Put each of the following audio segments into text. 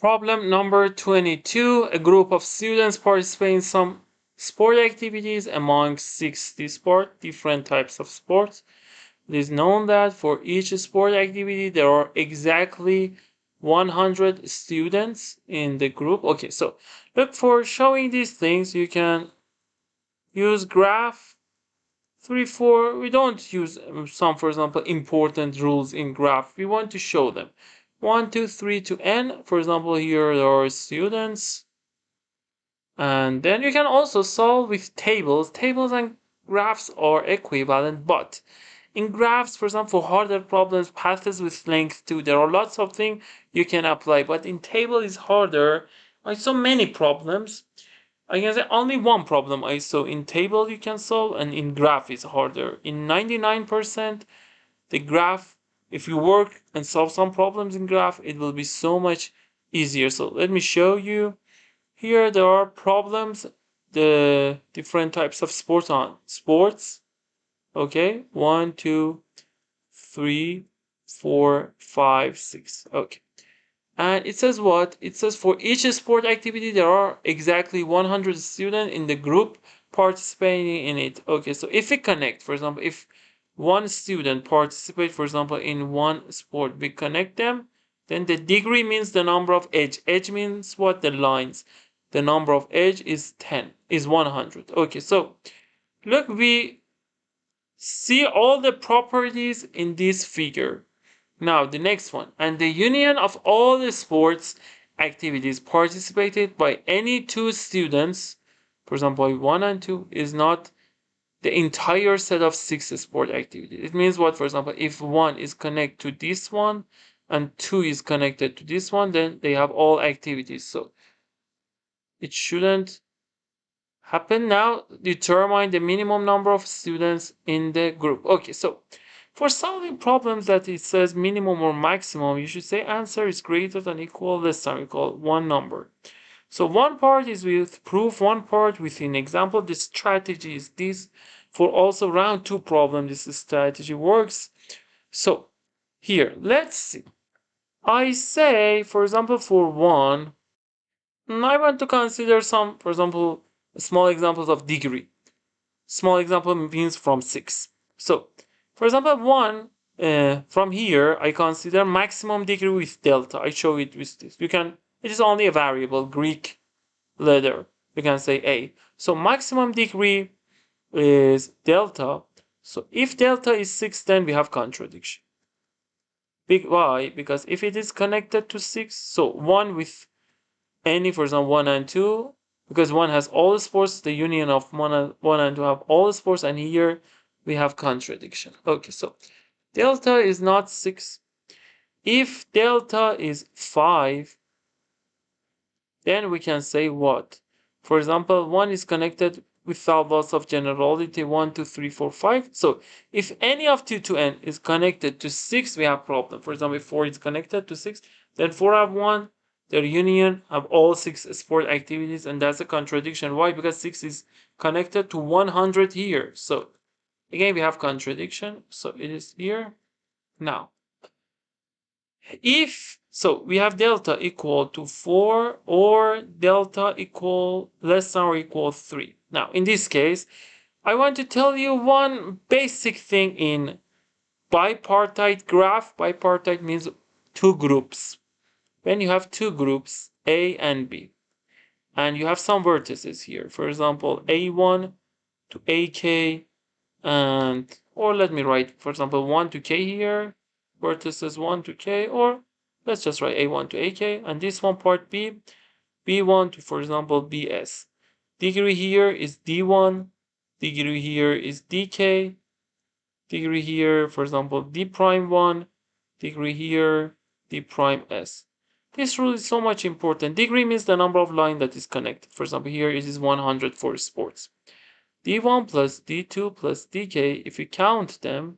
Problem number 22. A group of students participate in some sport activities among 60 different types of sports. It is known that for each sport activity, there are exactly 100 students in the group. Okay, so look, for showing these things, you can use graph 3, 4. We don't use some, for example, important rules in graph. We want to show them. 1, 2, 3 to n. For example, here there are students. And then you can also solve with tables. Tables and graphs are equivalent, but in graphs, for example, for harder problems, paths with length 2, there are lots of things you can apply, but in table is harder. I saw many problems. I can say only one problem I saw in table you can solve, and in graph is harder. In 99%, the graph, if you work and solve some problems in graph, it will be so much easier. So let me show you. Here there are problems, the different types of sports on sports. Okay, 1, 2, 3, 4, 5, 6. Okay. And it says what? It says for each sport activity, there are exactly 100 students in the group participating in it. Okay, so if we connect, for example, if one student participates, for example, in one sport, we connect them, then the degree means the number of edge. Edge means what? The lines. The number of edge is 10, is 100. Okay, so look, we see all the properties in this figure. Now, the next one. And the union of all the sports activities participated by any two students, for example, 1 and 2, is not the entire set of 6 sport activities. It means what? For example, if 1 is connected to this one and 2 is connected to this one, then they have all activities. So it shouldn't happen. Now determine the minimum number of students in the group. Okay, so for solving problems that it says minimum or maximum, you should say answer is greater than equal less than equal one number. So one part is with proof, one part within example. The strategy is this. For also round 2 problem, this strategy works. So here, let's see. I say, for example, for 1, I want to consider some, for example, small examples of degree. Small example means from 6. So, for example, 1, from here, I consider maximum degree with delta. I show it with this. You can, it is only a variable, Greek letter. You can say A. So, maximum degree is delta. So, if delta is 6, then we have contradiction. Why? Because if it is connected to 6, so 1 with any, for example, 1 and 2, because 1 has all the sports, the union of 1 and 2 have all the sports, and here we have contradiction. Okay, so delta is not 6. If delta is 5, then we can say what? For example, 1 is connected without loss of generality, 1, 2, 3, 4, 5. So if any of 2 to n is connected to 6, we have problem. For example, if 4 is connected to 6, then 4 have 1. Their union of all 6 sport activities, and that's a contradiction. Why? Because 6 is connected to 100 here. So again, we have contradiction. So it is here. Now, if so, we have delta equal to 4 or delta equal less than or equal 3. Now, in this case, I want to tell you one basic thing in bipartite graph. Bipartite means 2 groups. When you have 2 groups, A and B, and you have some vertices here, for example, A1 to AK, and, or let me write, for example, 1 to K here, vertices 1 to K, or let's just write A1 to AK, and this one part B, B1 to, for example, BS. Degree here is D1, degree here is DK, degree here, for example, D prime 1, degree here, D prime S. This rule is so much important. Degree means the number of line that is connected. For example, here it is 100 for sports. D1 plus D2 plus DK, if you count them,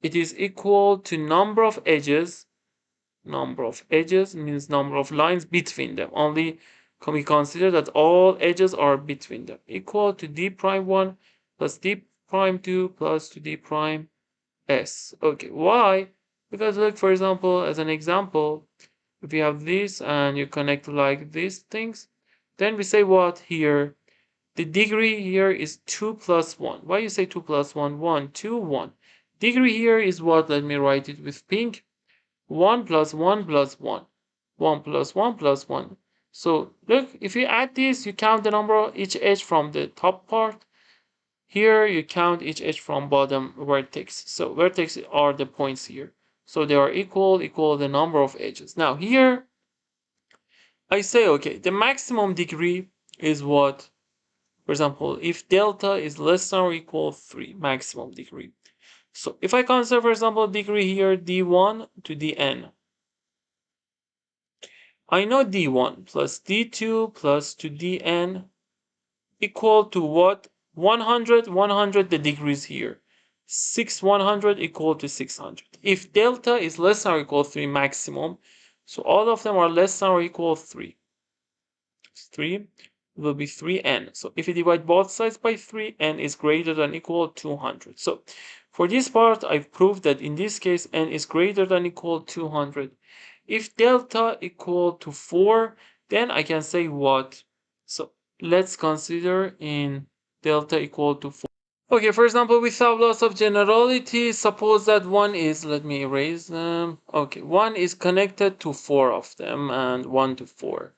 it is equal to number of edges. Number of edges means number of lines between them. Only can we consider that all edges are between them. Equal to D prime 1 plus D prime 2 plus to D prime S. Okay, why? Because look, for example, as an example, if you have this and you connect like these things, then we say what here? The degree here is 2 plus 1. Why you say 2 plus 1? 1, 2, 1. Degree here is what? Let me write it with pink. 1 plus 1 plus 1. 1 plus 1 plus 1. So look, if you add this, you count the number of each edge from the top part. Here you count each edge from bottom vertex. So vertex are the points here. So they are equal the number of edges. Now here I say, okay, the maximum degree is what? For example, if delta is less than or equal 3, maximum degree. So if I consider, for example, degree here, d1 to dn, I know d1 plus d2 plus to dn equal to what? 100, 100, the degrees here. 100 equal to 600. If delta is less than or equal to 3 maximum, so all of them are less than or equal to 3. 3 will be 3n. So if you divide both sides by 3, n is greater than or equal to 200. So for this part, I've proved that in this case, n is greater than or equal to 200. If delta equal to 4, then I can say what? So let's consider in delta equal to 4. Okay, for example, without loss of generality, suppose that one is, let me erase them. Okay, one is connected to 4 of them and 1 to 4.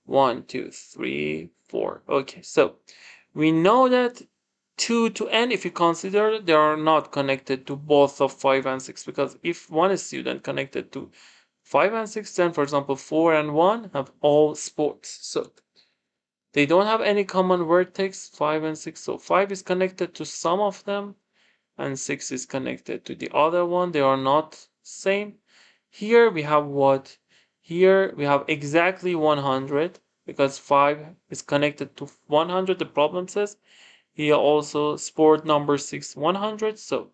1, 2, 3, 4. Okay, so we know that 2 to n, if you consider, they are not connected to both of 5 and 6, because if one is student connected to 5 and 6, then for example 4 and 1 have all sports. So they don't have any common vertex, 5 and 6. So 5 is connected to some of them and 6 is connected to the other one. They are not same. Here we have what? Here we have exactly 100 because 5 is connected to 100. The problem says here also sport number 6 100. So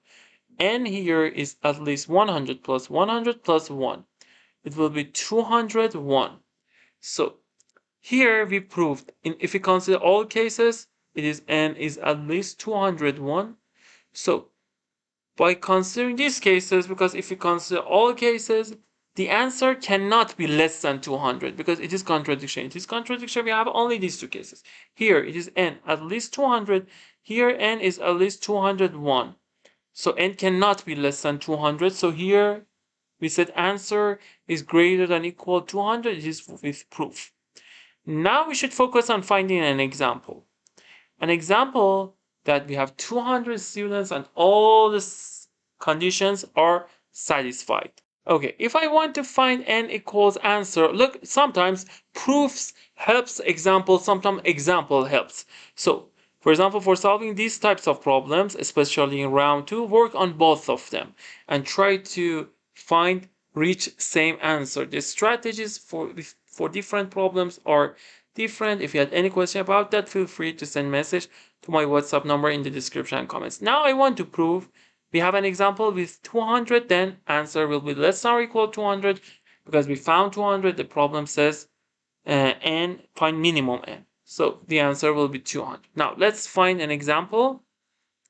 n here is at least 100 plus 100 plus 1. It will be 201. So here we proved if we consider all cases, it is n is at least 201. So by considering these cases, because if you consider all cases, the answer cannot be less than 200 because it is contradiction. It is contradiction. We have only these two cases. Here it is n at least 200. Here n is at least 201. So n cannot be less than 200. So here we said answer is greater than equal to 200. It is with proof. Now we should focus on finding an example. An example that we have 200 students and all the conditions are satisfied. Okay, if I want to find n equals answer, look, sometimes proofs helps example, sometimes example helps. So, for example, for solving these types of problems, especially in round 2, work on both of them and try to reach same answer. The strategies for different problems are different. If you had any question about that, feel free to send message to my WhatsApp number in the description and comments. Now I want to prove we have an example with 200, then answer will be less than or equal to 200 because we found 200. The problem says n, find minimum n. So the answer will be 200. Now let's find an example.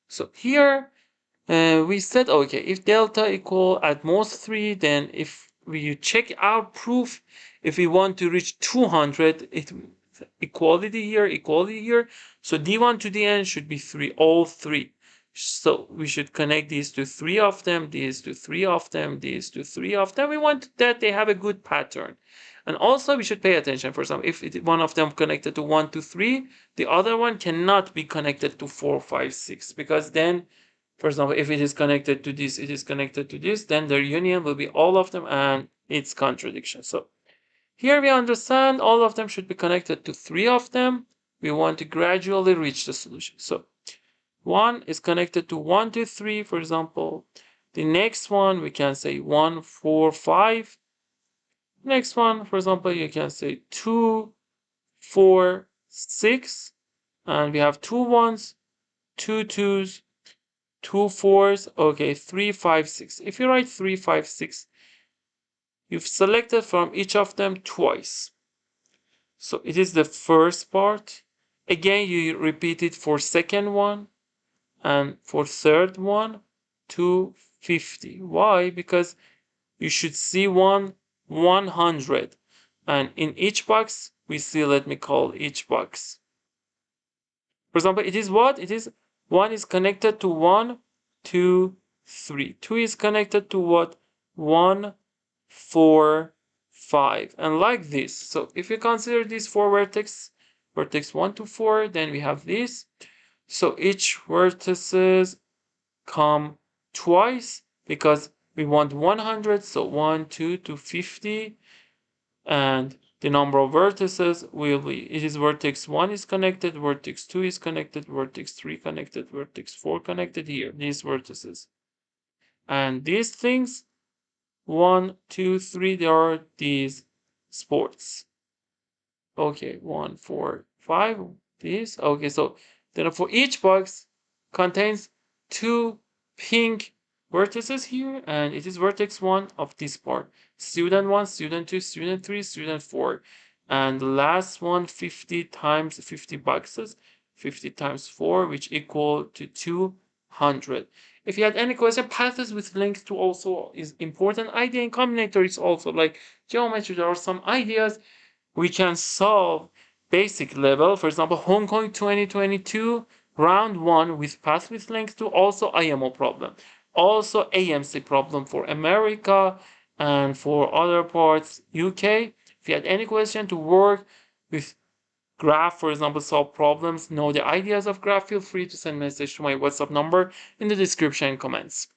So here we said, okay, if delta equal at most 3, then if we check our proof, if we want to reach 200, equality here. So d1 to dn should be 3, all 3. So we should connect these to 3 of them, these to 3 of them, these to 3 of them. We want that they have a good pattern. And also we should pay attention. For example, if one of them connected to 1 to 3, the other one cannot be connected to 4, 5, 6, because then, for example, if it is connected to this, it is connected to this, then their union will be all of them and it's contradiction. So here we understand all of them should be connected to 3 of them. We want to gradually reach the solution. So 1 is connected to 1 to 3, for example. The next one, we can say 1, 4, 5. Next one, for example, you can say 2, 4, 6. And we have 2 1s, 2 2s, 2 4s. Okay, 3, 5, 6. If you write 3, 5, 6, you've selected from each of them twice. So it is the first part. Again, you repeat it for second one and for third one to 50. Why? Because you should see one 100. And in each box, we see, let me call each box. For example, it is what? It is 1 is connected to 1, 2, 3. 2 is connected to what? 1, 4, 5. And like this. So if you consider these 4 vertex 1 to 4, then we have this. So each vertices come twice because we want 100. So 1, 2 to 50. And the number of vertices will be, it is vertex 1 is connected, vertex 2 is connected, vertex 3 connected, vertex 4 connected here, these vertices. And these things, 1, 2, 3, there are these sports. Okay, 1, 4, 5, these. Okay, so then for each box contains 2 pink vertices here, and it is vertex 1 of this part. Student 1, student 2, student 3, student 4. And the last one, 50 times 50 boxes, 50 times 4, which equal to 200. If you had any question, paths with links to also is important. Idea and combinator is also like geometry. There are some ideas we can solve basic level. For example, Hong Kong 2022 round 1 with path with links to also IMO problem. Also AMC problem for America and for other parts UK. If you had any question to work with graph, for example, solve problems, know the ideas of graph, feel free to send message to my WhatsApp number in the description and comments.